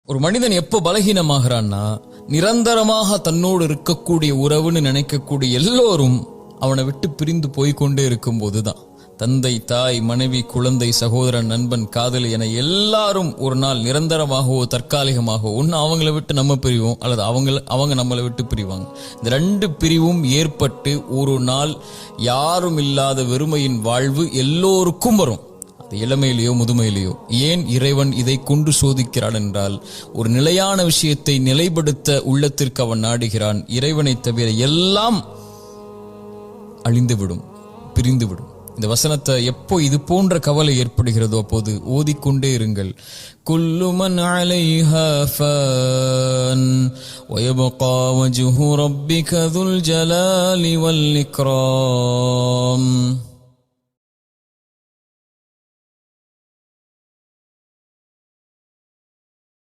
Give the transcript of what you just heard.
ஒரு மனிதன் எப்போ பலகீனமாகிறான்னா, நிரந்தரமாக தன்னோடு இருக்கக்கூடிய உறவுன்னு நினைக்கக்கூடிய எல்லோரும் அவனை விட்டு பிரிந்து போய்கொண்டே இருக்கும் போதுதான். தந்தை, தாய், மனைவி, குழந்தை, சகோதரன், நண்பன், காதலி என எல்லாரும் ஒரு நாள் நிரந்தரமாகவோ தற்காலிகமாகவோ ஒன்னு அவங்கள விட்டு நம்ம பிரிவோம், அல்லது அவங்க நம்மளை விட்டு பிரிவாங்க. இந்த ரெண்டு பிரிவும் ஏற்பட்டு ஒரு நாள் யாரும் இல்லாத வெறுமையின் வாழ்வு எல்லோருக்கும் வரும். இளமையிலேயோ முதுமையிலேயோ. ஏன் இறைவன் இதை கொண்டு சோதிக்கிறான் என்றால், ஒரு நிலையான விஷயத்தை நிலைப்படுத்த உள்ளத்திற்கு அவன் நாடுகிறான். இறைவனை தவிர எல்லாம் அழிந்துவிடும், பிரிந்துவிடும். இந்த வசனத்தை எப்போ இது போன்ற கவலை ஏற்படுகிறதோ அப்போது ஓதிக்கொண்டே இருங்கள். குல்லு மன் அலைஹா ஃபான் வயப்கா வஜ்ஹு ரப்பிக துல் ஜலாலி வல் இக்ராம்.